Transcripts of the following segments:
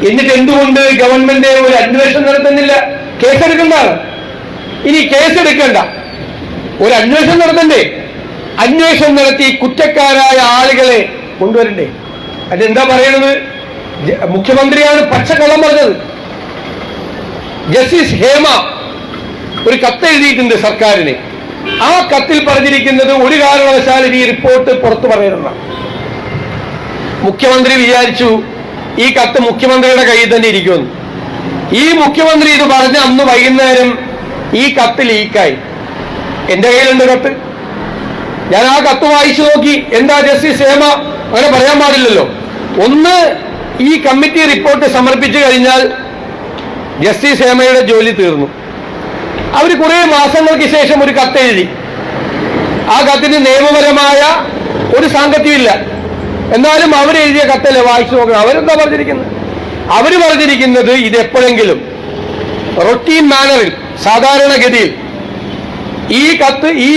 എന്നിട്ട് എന്തുകൊണ്ട് ഗവൺമെന്റ് ഒരു അന്വേഷണം നടത്തുന്നില്ല? കേസെടുക്കണ്ടാണ്. ഇനി കേസെടുക്കണ്ട, ഒരു അന്വേഷണം നടത്തണ്ടേ? അന്വേഷണം നടത്തി കുറ്റക്കാരായ ആളുകളെ കൊണ്ടുവരണ്ടേ? അതെന്താ പറയണത്? മുഖ്യമന്ത്രിയാണ് പച്ചക്കള്ളം പറഞ്ഞത്. ജസ്റ്റിസ് ഹേമ ഒരു കത്ത് എഴുതിയിട്ടുണ്ട് സർക്കാരിന്. ആ കത്തിൽ പറഞ്ഞിരിക്കുന്നത് ഒരു കാരണവശാലും ഈ റിപ്പോർട്ട് പുറത്തു പറയണമെന്നാണ്. മുഖ്യമന്ത്രി വിചാരിച്ചു ഈ കത്ത് മുഖ്യമന്ത്രിയുടെ കയ്യിൽ തന്നെ ഇരിക്കുമെന്ന്. ഈ മുഖ്യമന്ത്രി ഇത് പറഞ്ഞ അന്ന് വൈകുന്നേരം ഈ കത്ത് ലീക്കായി. എന്റെ കയ്യിലുണ്ട് കത്ത്. ഞാൻ ആ കത്ത് വായിച്ചു നോക്കി. എന്താ ജസ്റ്റിസ് ഹേമ അങ്ങനെ പറയാൻ പാടില്ലല്ലോ. ഒന്ന്, ഈ കമ്മിറ്റി റിപ്പോർട്ട് സമർപ്പിച്ചു കഴിഞ്ഞാൽ ജസ്റ്റിസ് ഹേമയുടെ ജോലി തീർന്നു. അവർ കുറെ മാസങ്ങൾക്ക് ശേഷം ഒരു കത്ത് എഴുതി. ആ കത്തിന് നിയമപരമായ ഒരു സാങ്കത്യമില്ല. എന്നാലും അവരെഴുതിയ കത്തല്ലേ വായിച്ചു നോക്കണം. അവരെന്താ പറഞ്ഞിരിക്കുന്നത്? അവര് പറഞ്ഞിരിക്കുന്നത് ഇത് എപ്പോഴെങ്കിലും റൊട്ടീൻ മാനറിൽ, സാധാരണഗതിയിൽ ഈ കത്ത്, ഈ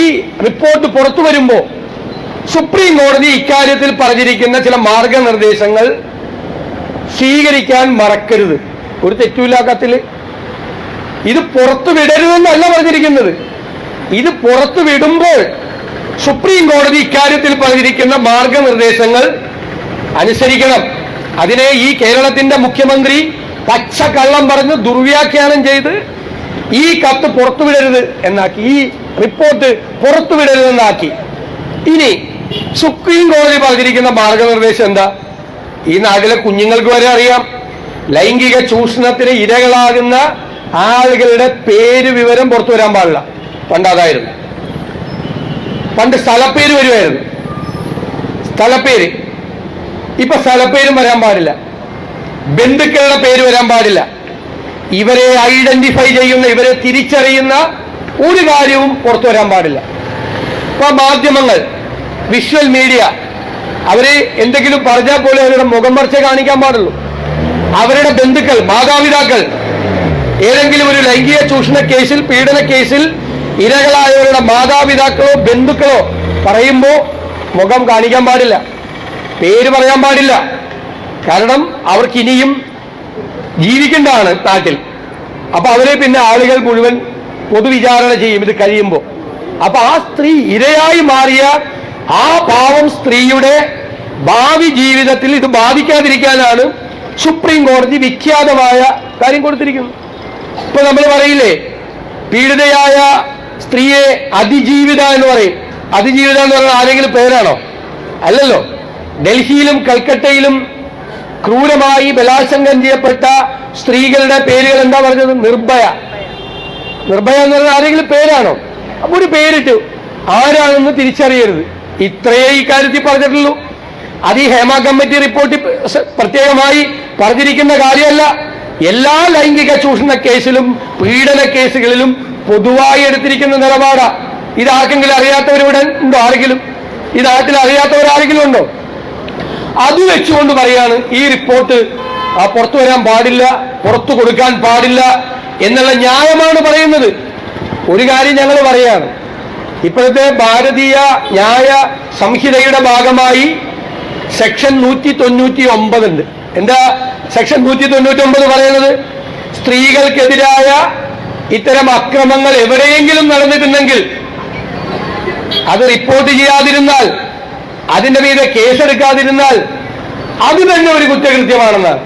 റിപ്പോർട്ട് പുറത്തു വരുമ്പോൾ സുപ്രീം കോടതി ഇക്കാര്യത്തിൽ പറഞ്ഞിരിക്കുന്ന ചില മാർഗനിർദ്ദേശങ്ങൾ സ്വീകരിക്കാൻ മറക്കരുത്. ഒരു തെറ്റുമില്ല കത്തിൽ. ഇത് പുറത്തു വിടരുതെന്നല്ല പറഞ്ഞിരിക്കുന്നത്. ഇത് പുറത്തു വിടുമ്പോൾ സുപ്രീം കോടതി ഇക്കാര്യത്തിൽ പറഞ്ഞിരിക്കുന്ന മാർഗനിർദ്ദേശങ്ങൾ അനുസരിക്കണം. അതിനെ ഈ കേരളത്തിന്റെ മുഖ്യമന്ത്രി പച്ചക്കള്ളം പറഞ്ഞ് ദുർവ്യാഖ്യാനം ചെയ്ത് ഈ കത്ത് പുറത്തുവിടരുത് എന്നാക്കി, ഈ റിപ്പോർട്ട് പുറത്തുവിടരുതെന്നാക്കി. ഇനി സുപ്രീം കോടതി പറഞ്ഞിരിക്കുന്ന മാർഗനിർദ്ദേശം എന്താ? ഈ നാട്ടിലെ കുഞ്ഞുങ്ങൾക്ക് വരെ അറിയാം. ലൈംഗിക ചൂഷണത്തിന് ഇരകളാകുന്ന ആളുകളുടെ പേര് വിവരം പുറത്തു വരാൻ പാടില്ല. പണ്ടതായിരുന്നു. പണ്ട് സ്ഥലപ്പേര് വരുമായിരുന്നു. സ്ഥലപ്പേര്. ഇപ്പൊ സ്ഥലപ്പേരും വരാൻ പാടില്ല. ബന്ധുക്കളുടെ പേര് വരാൻ പാടില്ല. ഇവരെ ഐഡന്റിഫൈ ചെയ്യുന്ന, ഇവരെ തിരിച്ചറിയുന്ന ഒരു കാര്യവും പുറത്തു വരാൻ പാടില്ല. ഇപ്പൊ മാധ്യമങ്ങൾ, വിഷ്വൽ മീഡിയ, അവര് എന്തെങ്കിലും പറഞ്ഞാൽ പോലും അവരുടെ മുഖം മറിച്ച കാണിക്കാൻ പാടുള്ളൂ. അവരുടെ ബന്ധുക്കൾ, മാതാപിതാക്കൾ ഏതെങ്കിലും ഒരു ലൈംഗിക ചൂഷണ കേസിൽ, പീഡന കേസിൽ ഇരകളായവരുടെ മാതാപിതാക്കളോ ബന്ധുക്കളോ പറയുമ്പോൾ മുഖം കാണിക്കാൻ പാടില്ല, പേര് പറയാൻ പാടില്ല. കാരണം അവർക്ക് ഇനിയും ജീവിക്കേണ്ടതാണ് നാട്ടിൽ. അപ്പൊ അവരെ പിന്നെ ആളുകൾ മുഴുവൻ പൊതുവിചാരണ ചെയ്യും ഇത് കഴിയുമ്പോൾ. അപ്പൊ ആ സ്ത്രീ ഇരയായി മാറിയ ആ പാവം സ്ത്രീയുടെ ഭാവി ജീവിതത്തിൽ ഇത് ബാധിക്കാതിരിക്കാനാണ് സുപ്രീം കോടതി വിഖ്യാതമായ കാര്യം കൊടുത്തിരിക്കുന്നത്. ഇപ്പൊ നമ്മൾ പറയില്ലേ, പീഡിതയായ സ്ത്രീയെ അതിജീവിത എന്ന് പറയും. അതിജീവിത എന്ന് പറയുന്നത് ആരെങ്കിലും പേരാണോ? അല്ലല്ലോ. ഡൽഹിയിലും കൽക്കട്ടയിലും ക്രൂരമായി ബലാത്സംഗം ചെയ്യപ്പെട്ട സ്ത്രീകളുടെ പേരുകൾ എന്താ പറഞ്ഞത്? നിർഭയ. നിർഭയ എന്ന് പറയുന്നത് ആരെങ്കിലും പേരാണോ? അപ്പൊ ഒരു പേരിട്ടു, ആരാണെന്ന് തിരിച്ചറിയരുത്. ഇത്രയേ ഈ കാര്യത്തിൽ പറഞ്ഞിട്ടുള്ളൂ. അത് ഈ ഹേമ കമ്മിറ്റി റിപ്പോർട്ടിൽ പ്രത്യേകമായി പറഞ്ഞിരിക്കുന്ന കാര്യമല്ല. എല്ലാ ലൈംഗിക ചൂഷണ കേസിലും പീഡന കേസുകളിലും പൊതുവായി എടുത്തിരിക്കുന്ന നിലപാടാ. ഇതാർക്കെങ്കിലും അറിയാത്തവരിവിടെ ഉണ്ടോ? ആരെങ്കിലും ഈ നാട്ടിൽ അറിയാത്തവരാരെങ്കിലും ഉണ്ടോ? അത് വെച്ചുകൊണ്ട് പറയാണ് ഈ റിപ്പോർട്ട് പുറത്തു വരാൻ പാടില്ല, പുറത്തു കൊടുക്കാൻ പാടില്ല എന്നുള്ള ന്യായമാണ് പറയുന്നത്. ഒരു കാര്യം ഞങ്ങൾ പറയാണ്, ഇപ്പോഴത്തെ ഭാരതീയ ന്യായ സംഹിതയുടെ ഭാഗമായി സെക്ഷൻ 199 ഉണ്ട്. എന്താ സെക്ഷൻ 199 പറയുന്നത്? സ്ത്രീകൾക്കെതിരായ ഇത്തരം അക്രമങ്ങൾ എവിടെയെങ്കിലും നടന്നിട്ടുണ്ടെങ്കിൽ അത് റിപ്പോർട്ട് ചെയ്യാതിരുന്നാൽ, അതിന്റെ മീതെ കേസെടുക്കാതിരുന്നാൽ അത് തന്നെ ഒരു കുറ്റകൃത്യമാണെന്നാണ്.